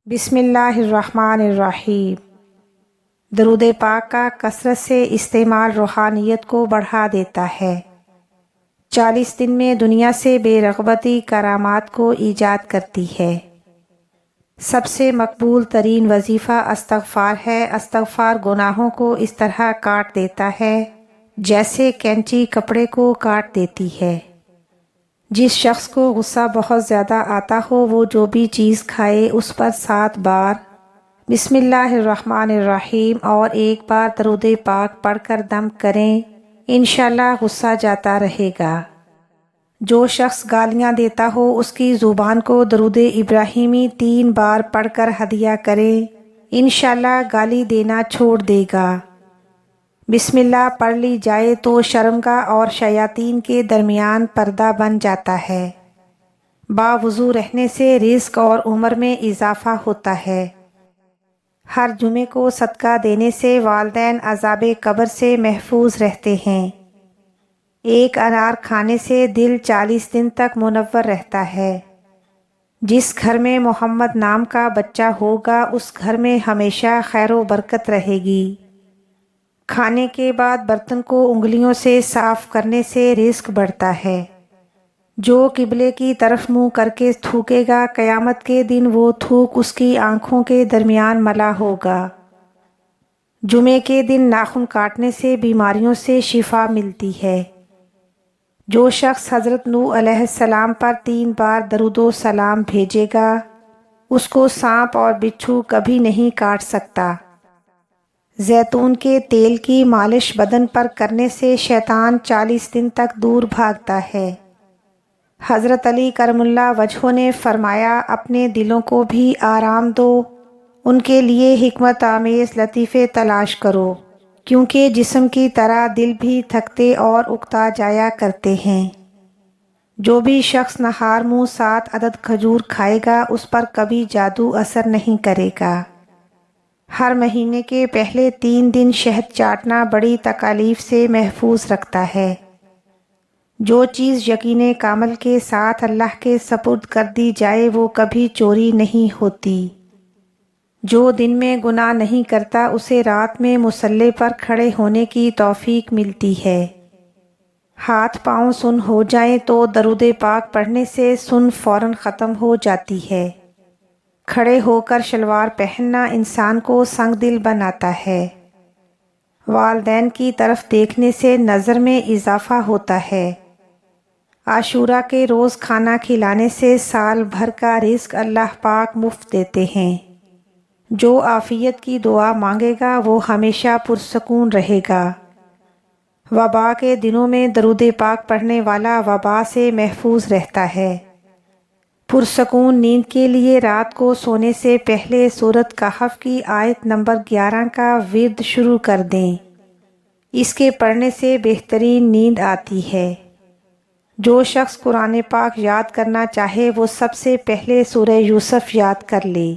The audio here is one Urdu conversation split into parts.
بسم اللہ الرحمن الرحیم۔ درود پاک کا کثرت سے استعمال روحانیت کو بڑھا دیتا ہے۔ 40 دن میں دنیا سے بے رغبتی کرامات کو ایجاد کرتی ہے۔ سب سے مقبول ترین وظیفہ استغفار ہے۔ استغفار گناہوں کو اس طرح کاٹ دیتا ہے جیسے کینچی کپڑے کو کاٹ دیتی ہے۔ جس شخص کو غصہ بہت زیادہ آتا ہو وہ جو بھی چیز کھائے اس پر 7 بار بسم اللہ الرحمن الرحیم اور 1 بار درود پاک پڑھ کر دم کریں، انشاءاللہ غصہ جاتا رہے گا۔ جو شخص گالیاں دیتا ہو اس کی زبان کو درود ابراہیمی 3 بار پڑھ کر ہدیہ کریں، انشاءاللہ گالی دینا چھوڑ دے گا۔ بسم اللہ پڑھ لی جائے تو شرمگاہ اور شیاطین کے درمیان پردہ بن جاتا ہے۔ باوضو رہنے سے رزق اور عمر میں اضافہ ہوتا ہے۔ ہر جمعے کو صدقہ دینے سے والدین عذاب قبر سے محفوظ رہتے ہیں۔ 1 انار کھانے سے دل 40 دن تک منور رہتا ہے۔ جس گھر میں محمد نام کا بچہ ہوگا اس گھر میں ہمیشہ خیر و برکت رہے گی۔ کھانے کے بعد برتن کو انگلیوں سے صاف کرنے سے رزق بڑھتا ہے۔ جو قبلے کی طرف منہ کر کے تھوکے گا قیامت کے دن وہ تھوک اس کی آنکھوں کے درمیان ملا ہوگا۔ جمعے کے دن ناخن کاٹنے سے بیماریوں سے شفا ملتی ہے۔ جو شخص حضرت نوح علیہ السلام پر 3 بار درود و سلام بھیجے گا اس کو سانپ اور بچھو کبھی نہیں کاٹ سکتا۔ زیتون کے تیل کی مالش بدن پر کرنے سے شیطان 40 دن تک دور بھاگتا ہے۔ حضرت علی کرم اللہ وجہہ نے فرمایا اپنے دلوں کو بھی آرام دو، ان کے لیے حکمت آمیز لطیفے تلاش کرو، کیونکہ جسم کی طرح دل بھی تھکتے اور اکتا جایا کرتے ہیں۔ جو بھی شخص نہار منہ 7 عدد کھجور کھائے گا اس پر کبھی جادو اثر نہیں کرے گا۔ ہر مہینے کے پہلے 3 دن شہد چاٹنا بڑی تکالیف سے محفوظ رکھتا ہے۔ جو چیز یقین کامل کے ساتھ اللہ کے سپرد کر دی جائے وہ کبھی چوری نہیں ہوتی۔ جو دن میں گناہ نہیں کرتا اسے رات میں مصلی پر کھڑے ہونے کی توفیق ملتی ہے۔ ہاتھ پاؤں سن ہو جائیں تو درود پاک پڑھنے سے سن فوراً ختم ہو جاتی ہے۔ کھڑے ہو کر شلوار پہننا انسان کو سنگ دل بناتا ہے۔ والدین کی طرف دیکھنے سے نظر میں اضافہ ہوتا ہے۔ عاشورہ کے روز کھانا کھلانے سے سال بھر کا رزق اللہ پاک مفت دیتے ہیں۔ جو عافیت کی دعا مانگے گا وہ ہمیشہ پرسکون رہے گا۔ وبا کے دنوں میں درود پاک پڑھنے والا وبا سے محفوظ رہتا ہے۔ پرسکون نیند کے لیے رات کو سونے سے پہلے سورۃ کہف کی آیت نمبر 11 کا ورد شروع کر دیں۔ اس کے پڑھنے سے بہترین نیند آتی ہے۔ جو شخص قرآن پاک یاد کرنا چاہے وہ سب سے پہلے سورہ یوسف یاد کر لے،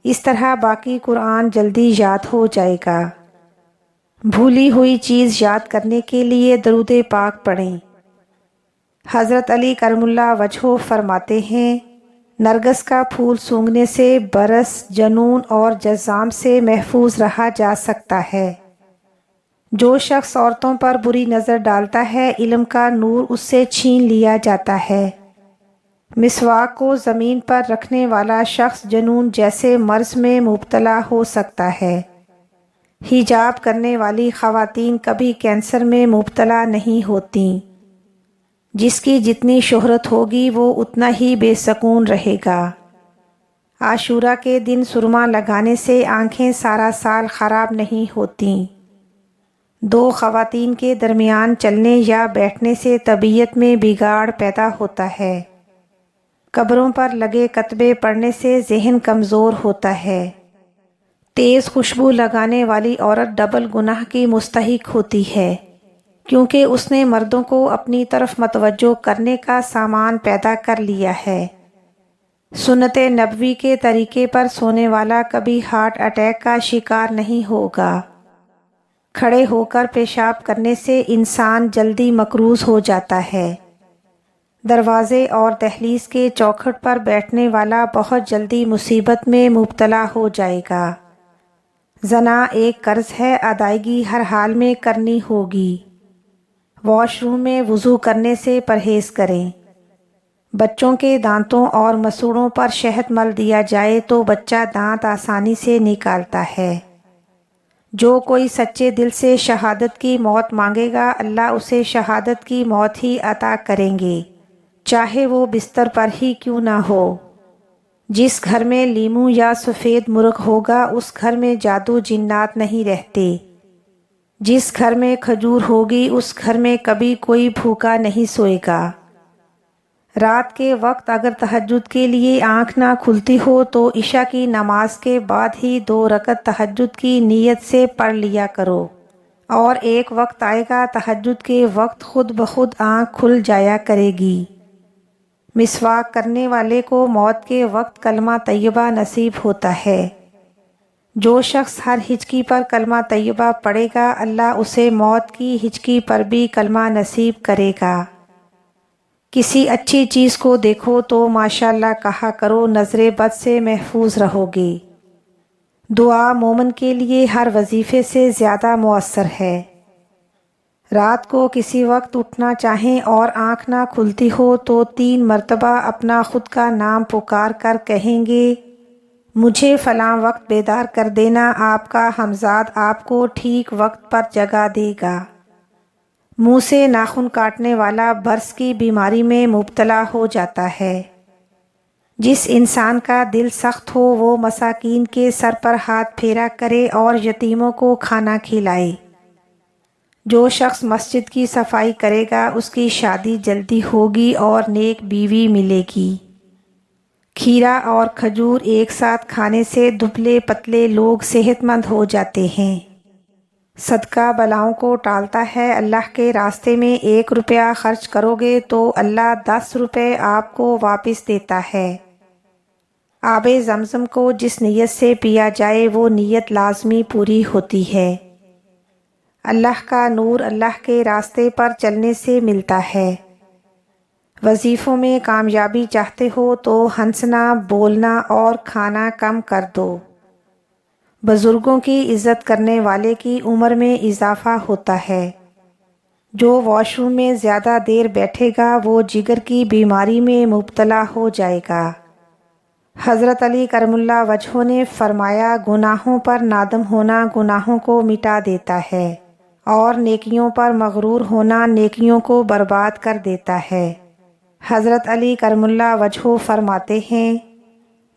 اس طرح باقی قرآن جلدی یاد ہو جائے گا۔ بھولی ہوئی چیز یاد کرنے کے لیے درود پاک پڑھیں۔ حضرت علی کرم اللہ وجہہ فرماتے ہیں نرگس کا پھول سونگھنے سے برس، جنون اور جذام سے محفوظ رہا جا سکتا ہے۔ جو شخص عورتوں پر بری نظر ڈالتا ہے علم کا نور اس سے چھین لیا جاتا ہے۔ مسواک کو زمین پر رکھنے والا شخص جنون جیسے مرض میں مبتلا ہو سکتا ہے۔ حجاب کرنے والی خواتین کبھی کینسر میں مبتلا نہیں ہوتیں۔ جس کی جتنی شہرت ہوگی وہ اتنا ہی بے سکون رہے گا۔ عاشورہ کے دن سرما لگانے سے آنکھیں سارا سال خراب نہیں ہوتیں۔ 2 خواتین کے درمیان چلنے یا بیٹھنے سے طبیعت میں بگاڑ پیدا ہوتا ہے۔ قبروں پر لگے کتبے پڑھنے سے ذہن کمزور ہوتا ہے۔ تیز خوشبو لگانے والی عورت ڈبل گناہ کی مستحق ہوتی ہے، کیونکہ اس نے مردوں کو اپنی طرف متوجہ کرنے کا سامان پیدا کر لیا ہے۔ سنت نبوی کے طریقے پر سونے والا کبھی ہارٹ اٹیک کا شکار نہیں ہوگا۔ کھڑے ہو کر پیشاب کرنے سے انسان جلدی مقروض ہو جاتا ہے۔ دروازے اور دہلیز کے چوکھٹ پر بیٹھنے والا بہت جلدی مصیبت میں مبتلا ہو جائے گا۔ زنا ایک قرض ہے، ادائیگی ہر حال میں کرنی ہوگی۔ واش روم میں وضو کرنے سے پرہیز کریں۔ بچوں کے دانتوں اور مسوڑوں پر شہد مل دیا جائے تو بچہ دانت آسانی سے نکالتا ہے۔ جو کوئی سچے دل سے شہادت کی موت مانگے گا، اللہ اسے شہادت کی موت ہی عطا کریں گے، چاہے وہ بستر پر ہی کیوں نہ ہو۔ جس گھر میں لیمو یا سفید مرغ ہوگا اس گھر میں جادو جنات نہیں رہتے۔ جس گھر میں کھجور ہوگی اس گھر میں کبھی کوئی بھوکا نہیں سوئے گا۔ رات کے وقت اگر تہجد کے لیے آنکھ نہ کھلتی ہو تو عشاء کی نماز کے بعد ہی 2 رکعت تہجد کی نیت سے پڑھ لیا کرو، اور ایک وقت آئے گا تہجد کے وقت خود بخود آنکھ کھل جایا کرے گی۔ مسواک کرنے والے کو موت کے وقت کلمہ طیبہ نصیب ہوتا ہے۔ جو شخص ہر ہچکی پر کلمہ طیبہ پڑھے گا، اللہ اسے موت کی ہچکی پر بھی کلمہ نصیب کرے گا۔ کسی اچھی چیز کو دیکھو تو ماشاءاللہ کہا کرو، نظر بد سے محفوظ رہو گے۔ دعا مومن کے لیے ہر وظیفے سے زیادہ مؤثر ہے۔ رات کو کسی وقت اٹھنا چاہیں اور آنکھ نہ کھلتی ہو تو 3 مرتبہ اپنا خود کا نام پکار کر کہیں گے، مجھے فلاں وقت بیدار کر دینا، آپ کا ہمزاد آپ کو ٹھیک وقت پر جگا دے گا۔ منہ سے ناخن کاٹنے والا برس کی بیماری میں مبتلا ہو جاتا ہے۔ جس انسان کا دل سخت ہو وہ مساکین کے سر پر ہاتھ پھیرا کرے اور یتیموں کو کھانا کھلائے۔ جو شخص مسجد کی صفائی کرے گا اس کی شادی جلدی ہوگی اور نیک بیوی ملے گی۔ کھیرا اور کھجور ایک ساتھ کھانے سے دبلے پتلے لوگ صحت مند ہو جاتے ہیں۔ صدقہ بلاؤں کو ٹالتا ہے۔ اللہ کے راستے میں 1 روپیہ خرچ کرو گے تو اللہ 10 روپے آپ کو واپس دیتا ہے۔ آب زمزم کو جس نیت سے پیا جائے وہ نیت لازمی پوری ہوتی ہے۔ اللہ کا نور اللہ کے راستے پر چلنے سے ملتا ہے۔ وظیفوں میں کامیابی چاہتے ہو تو ہنسنا، بولنا اور کھانا کم کر دو۔ بزرگوں کی عزت کرنے والے کی عمر میں اضافہ ہوتا ہے۔ جو واش روم میں زیادہ دیر بیٹھے گا وہ جگر کی بیماری میں مبتلا ہو جائے گا۔ حضرت علی کرم اللہ وجہہ نے فرمایا، گناہوں پر نادم ہونا گناہوں کو مٹا دیتا ہے، اور نیکیوں پر مغرور ہونا نیکیوں کو برباد کر دیتا ہے۔ حضرت علی کرم اللہ وجہہ فرماتے ہیں،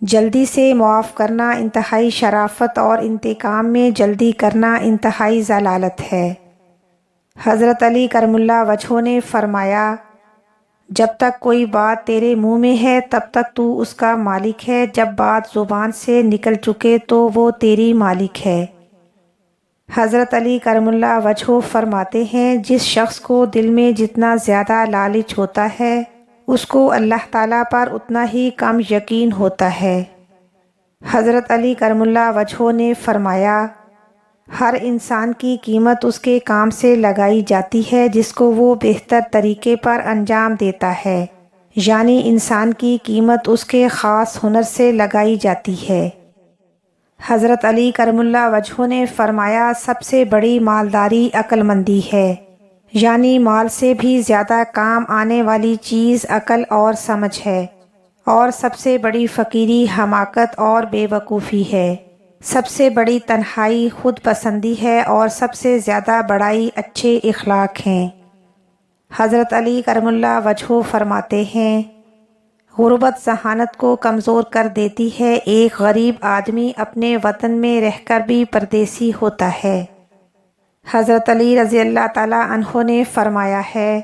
جلدی سے معاف کرنا انتہائی شرافت اور انتقام میں جلدی کرنا انتہائی ضلالت ہے۔ حضرت علی کرم اللہ وجہہ نے فرمایا، جب تک کوئی بات تیرے منہ میں ہے تب تک تو اس کا مالک ہے، جب بات زبان سے نکل چکے تو وہ تیری مالک ہے۔ حضرت علی کرم اللہ وجہہ فرماتے ہیں، جس شخص کو دل میں جتنا زیادہ لالچ ہوتا ہے اس کو اللہ تعالیٰ پر اتنا ہی کم یقین ہوتا ہے۔ حضرت علی کرم اللہ وجہہ نے فرمایا، ہر انسان کی قیمت اس کے کام سے لگائی جاتی ہے جس کو وہ بہتر طریقے پر انجام دیتا ہے، یعنی انسان کی قیمت اس کے خاص ہنر سے لگائی جاتی ہے۔ حضرت علی کرم اللہ وجہہ نے فرمایا، سب سے بڑی مالداری عقل مندی ہے، یعنی مال سے بھی زیادہ کام آنے والی چیز عقل اور سمجھ ہے، اور سب سے بڑی فقیری حماقت اور بے وقوفی ہے۔ سب سے بڑی تنہائی خود پسندی ہے، اور سب سے زیادہ بڑائی اچھے اخلاق ہیں۔ حضرت علی کرم اللہ وجہہ فرماتے ہیں، غربت ذہانت کو کمزور کر دیتی ہے، ایک غریب آدمی اپنے وطن میں رہ کر بھی پردیسی ہوتا ہے۔ حضرت علی رضی اللہ تعالیٰ عنہ نے فرمایا ہے،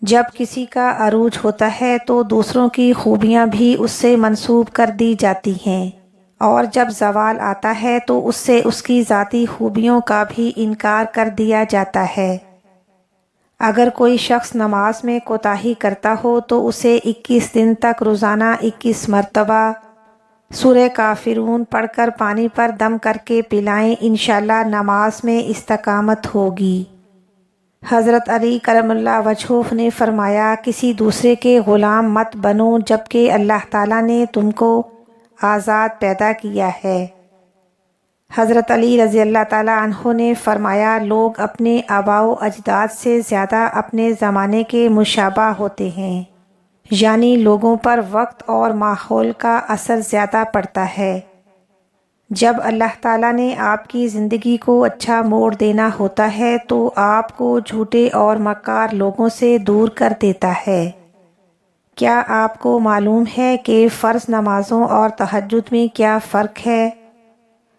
جب کسی کا عروج ہوتا ہے تو دوسروں کی خوبیاں بھی اس سے منسوب کر دی جاتی ہیں، اور جب زوال آتا ہے تو اس سے اس کی ذاتی خوبیوں کا بھی انکار کر دیا جاتا ہے۔ اگر کوئی شخص نماز میں کوتاہی کرتا ہو تو اسے 21 دن تک روزانہ 21 مرتبہ سورہ کافرون پڑھ کر پانی پر دم کر کے پلائیں، انشاءاللہ نماز میں استقامت ہوگی۔ حضرت علی کرم اللہ وجہہ نے فرمایا کسی دوسرے کے غلام مت بنو جبکہ اللہ تعالیٰ نے تم کو آزاد پیدا کیا ہے۔ حضرت علی رضی اللہ تعالیٰ عنہ نے فرمایا لوگ اپنے آباء و اجداد سے زیادہ اپنے زمانے کے مشابہ ہوتے ہیں، یعنی لوگوں پر وقت اور ماحول کا اثر زیادہ پڑتا ہے۔ جب اللہ تعالیٰ نے آپ کی زندگی کو اچھا موڑ دینا ہوتا ہے تو آپ کو جھوٹے اور مکار لوگوں سے دور کر دیتا ہے۔ کیا آپ کو معلوم ہے کہ فرض نمازوں اور تہجد میں کیا فرق ہے؟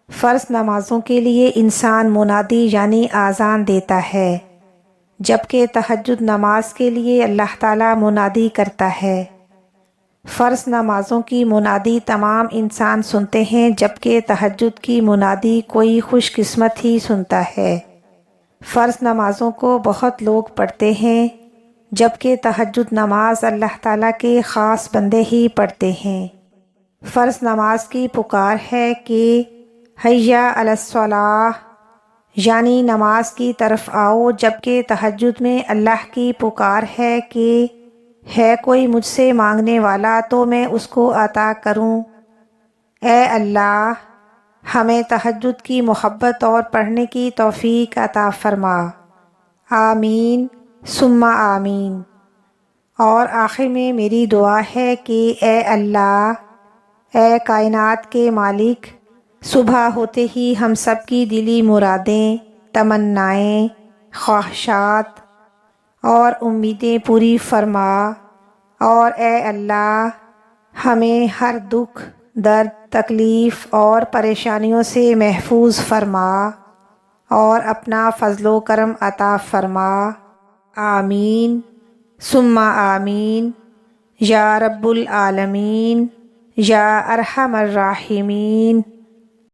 فرض نمازوں کے لیے انسان منادی یعنی اذان دیتا ہے، جبکہ تہجد نماز کے لیے اللہ تعالیٰ منادی کرتا ہے۔ فرض نمازوں کی منادی تمام انسان سنتے ہیں جبکہ تہجد کی منادی کوئی خوش قسمت ہی سنتا ہے۔ فرض نمازوں کو بہت لوگ پڑھتے ہیں جبکہ تہجد نماز اللہ تعالیٰ کے خاص بندے ہی پڑھتے ہیں۔ فرض نماز کی پکار ہے کہ حیا علی الصلاۃ، یعنی نماز کی طرف آؤ، جبکہ تہجد میں اللہ کی پکار ہے کہ ہے کوئی مجھ سے مانگنے والا تو میں اس کو عطا کروں۔ اے اللہ ہمیں تہجد کی محبت اور پڑھنے کی توفیق عطا فرما، آمین ثم آمین۔ اور آخر میں میری دعا ہے کہ اے اللہ، اے کائنات کے مالک، صبح ہوتے ہی ہم سب کی دلی مرادیں، تمنائیں، خواہشات اور امیدیں پوری فرما، اور اے اللہ ہمیں ہر دکھ، درد، تکلیف اور پریشانیوں سے محفوظ فرما اور اپنا فضل و کرم عطا فرما، آمین ثم آمین یا رب العالمین یا ارحم الراحمین۔